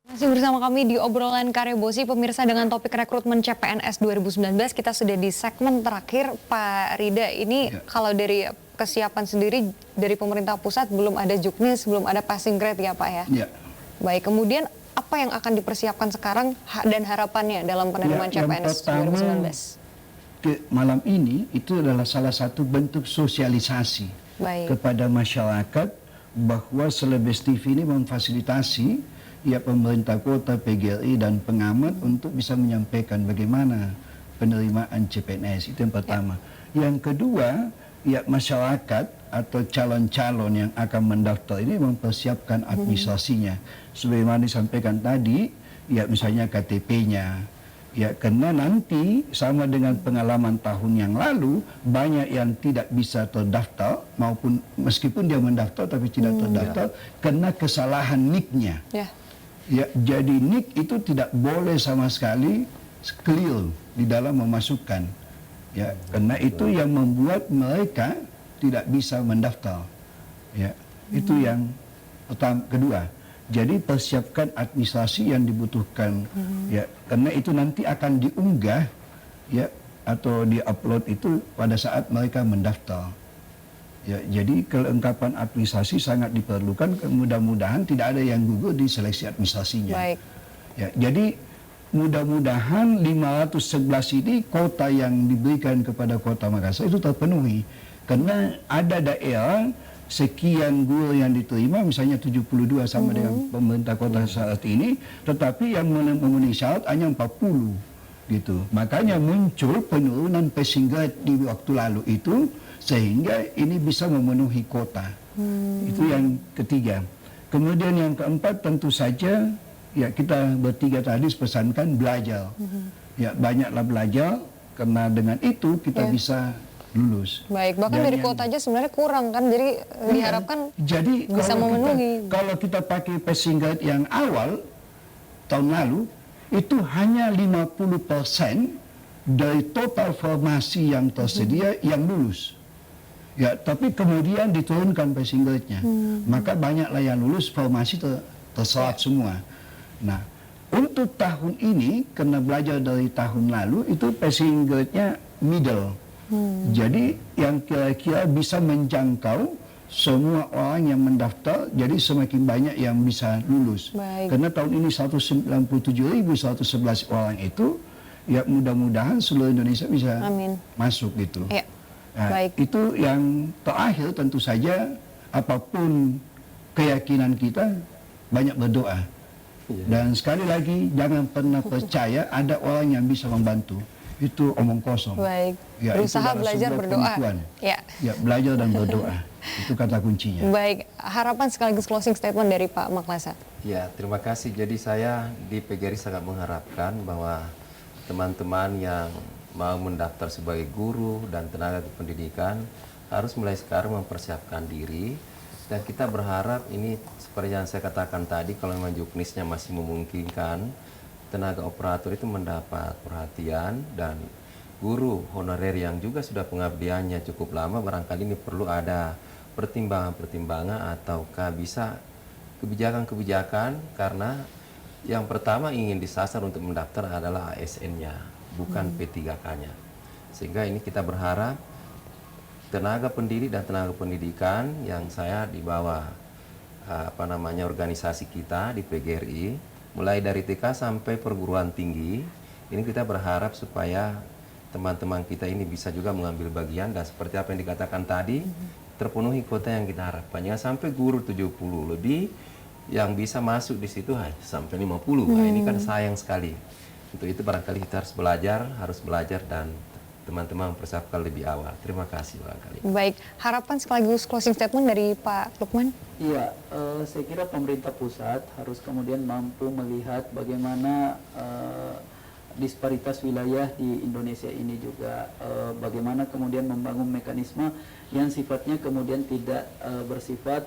Masih bersama kami di obrolan Karebosi, pemirsa, dengan topik rekrutmen CPNS 2019. Kita sudah di segmen terakhir, Pak Rida. Ini kalau dari kesiapan sendiri dari pemerintah pusat belum ada juknis, belum ada passing grade ya Pak ya? Ya. Baik, kemudian apa yang akan dipersiapkan sekarang dan harapannya dalam penerimaan CPNS 2019? Malam ini itu adalah salah satu bentuk sosialisasi kepada masyarakat bahwa Celebes TV ini memfasilitasi pemerintah kota, PGRI, dan pengamat untuk bisa menyampaikan bagaimana penerimaan CPNS. Itu yang pertama. Yang kedua, masyarakat atau calon-calon yang akan mendaftar ini mempersiapkan administrasinya. Sebagaimana disampaikan tadi, misalnya KTP-nya. Karena nanti sama dengan pengalaman tahun yang lalu, banyak yang tidak bisa terdaftar, maupun meskipun dia mendaftar tapi tidak terdaftar, karena kesalahan NIK-nya. Jadi NIK itu tidak boleh sama sekali clear di dalam memasukkan. Karena itu yang membuat mereka tidak bisa mendaftar. Itu yang pertama. Kedua, jadi persiapkan administrasi yang dibutuhkan. Karena itu nanti akan diunggah atau diupload itu pada saat mereka mendaftar. Jadi kelengkapan administrasi sangat diperlukan. Mudah-mudahan tidak ada yang gugur di seleksi administrasinya. Jadi mudah-mudahan 511 ini kota yang diberikan kepada Kota Makassar itu terpenuhi. Karena ada daerah sekian guru yang diterima, misalnya 72 sama dengan pemerintah kota saat ini, tetapi yang memenuhi syarat hanya 40 gitu. Makanya muncul penurunan passing grade di waktu lalu itu, sehingga ini bisa memenuhi kota. Itu yang ketiga. Kemudian yang keempat, tentu saja kita bertiga tadi pesankan belajar. Banyaklah belajar, karena dengan itu kita bisa lulus. Baik, bahkan dari kuota aja sebenarnya kurang kan, jadi diharapkan jadi bisa memenuhi. Kalau kita pakai passing grade yang awal tahun lalu, itu hanya 50% dari total formasi yang tersedia yang lulus. Tapi kemudian diturunkan passing grade-nya. Maka banyaklah yang lulus, formasi terserap semua. Nah, untuk tahun ini, karena belajar dari tahun lalu, itu passing grade-nya middle. Jadi yang kira-kira bisa menjangkau semua orang yang mendaftar, jadi semakin banyak yang bisa lulus. Karena tahun ini 197.111 orang itu, mudah-mudahan seluruh Indonesia bisa masuk gitu. Itu yang terakhir, tentu saja apapun keyakinan kita, banyak berdoa. Dan sekali lagi, jangan pernah percaya ada orang yang bisa membantu. Itu omong kosong. Berusaha belajar berdoa. Belajar dan berdoa. Itu kata kuncinya. Baik, harapan sekaligus closing statement dari Pak Maklasa. Terima kasih. Jadi saya di PGRI sangat mengharapkan bahwa teman-teman yang mau mendaftar sebagai guru dan tenaga kependidikan harus mulai sekarang mempersiapkan diri. Dan kita berharap ini seperti yang saya katakan tadi, kalau memang juknisnya masih memungkinkan, tenaga operator itu mendapat perhatian, dan guru honorer yang juga sudah pengabdiannya cukup lama, barangkali ini perlu ada pertimbangan-pertimbangan ataukah bisa kebijakan-kebijakan, karena yang pertama ingin disasar untuk mendaftar adalah ASN-nya, bukan P3K-nya. Sehingga ini kita berharap tenaga pendidik dan tenaga pendidikan yang saya di bawah organisasi kita di PGRI, mulai dari TK sampai perguruan tinggi, ini kita berharap supaya teman-teman kita ini bisa juga mengambil bagian, dan seperti apa yang dikatakan tadi, terpenuhi kuota yang kita harapkan. Jangan sampai guru 70 lebih, yang bisa masuk di situ sampai 50. Nah, ini kan sayang sekali. Untuk itu barangkali kita harus belajar dan teman-teman mempersiapkan lebih awal. Terima kasih barangkali. Baik, harapan sekaligus closing statement dari Pak Lukman. Saya kira pemerintah pusat harus kemudian mampu melihat bagaimana disparitas wilayah di Indonesia ini juga, bagaimana kemudian membangun mekanisme yang sifatnya kemudian tidak bersifat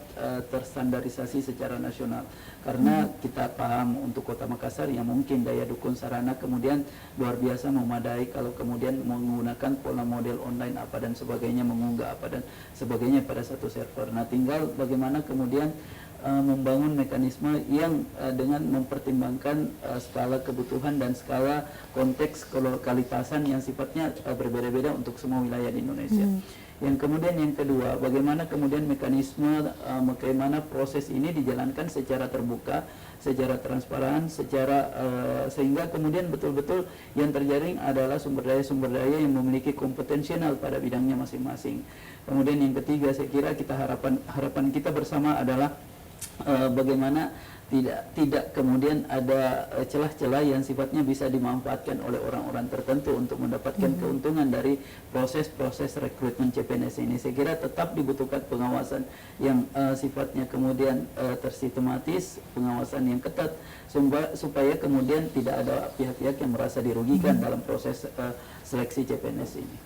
terstandarisasi secara nasional. Karena kita paham untuk Kota Makassar yang mungkin daya dukung sarana kemudian luar biasa memadai, kalau kemudian menggunakan pola model online apa dan sebagainya, mengunggah apa dan sebagainya pada satu server. Nah, tinggal bagaimana kemudian membangun mekanisme yang dengan mempertimbangkan skala kebutuhan dan skala konteks kelokalitasan yang sifatnya berbeda-beda untuk semua wilayah di Indonesia. Yang kemudian yang kedua, bagaimana kemudian mekanisme, bagaimana proses ini dijalankan secara terbuka, secara transparan, sehingga kemudian betul-betul yang terjaring adalah sumber daya yang memiliki kompetensial pada bidangnya masing-masing. Kemudian yang ketiga, saya kira harapan kita bersama adalah bagaimana tidak kemudian ada celah-celah yang sifatnya bisa dimanfaatkan oleh orang-orang tertentu untuk mendapatkan keuntungan dari proses-proses rekrutmen CPNS ini. Saya kira tetap dibutuhkan pengawasan yang sifatnya kemudian tersistematis, pengawasan yang ketat, supaya kemudian tidak ada pihak-pihak yang merasa dirugikan dalam proses seleksi CPNS ini.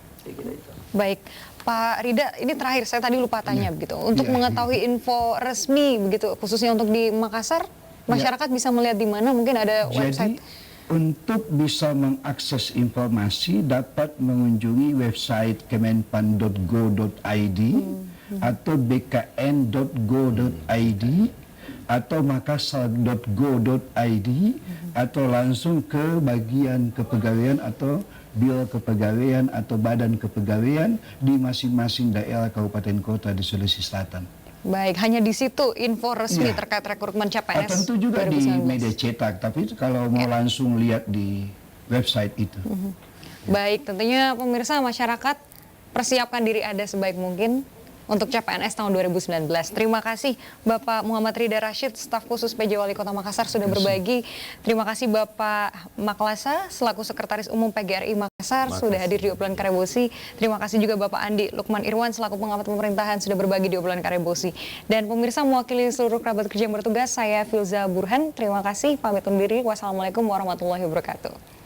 Baik, Pak Rida, ini terakhir saya tadi lupa tanya begitu. Untuk mengetahui info resmi begitu, khususnya untuk di Makassar, masyarakat bisa melihat di mana? Mungkin ada website. Jadi, untuk bisa mengakses informasi dapat mengunjungi website kemenpan.go.id atau bkn.go.id atau makassar.go.id atau langsung ke bagian kepegawaian atau Biro Kepegawaian atau Badan Kepegawaian di masing-masing daerah kabupaten kota di Sulawesi Selatan. Baik, hanya di situ info resmi terkait rekrutmen CPNS. Tentu juga 2019. Di media cetak, tapi kalau mau langsung lihat di website itu. Baik, tentunya pemirsa masyarakat persiapkan diri Anda sebaik mungkin untuk CPNS tahun 2019. Terima kasih Bapak Muhammad Rida Rashid, staf khusus PJ Wali Kota Makassar sudah berbagi. Terima kasih Bapak Maklasa, selaku Sekretaris Umum PGRI Makassar, sudah hadir di obrolan Karebosi. Terima kasih juga Bapak Andi Lukman Irwan, selaku pengamat pemerintahan, sudah berbagi di obrolan Karebosi. Dan pemirsa, mewakili seluruh kerabat kerja yang bertugas, saya Filza Burhan. Terima kasih, pamit undur diri. Wassalamualaikum warahmatullahi wabarakatuh.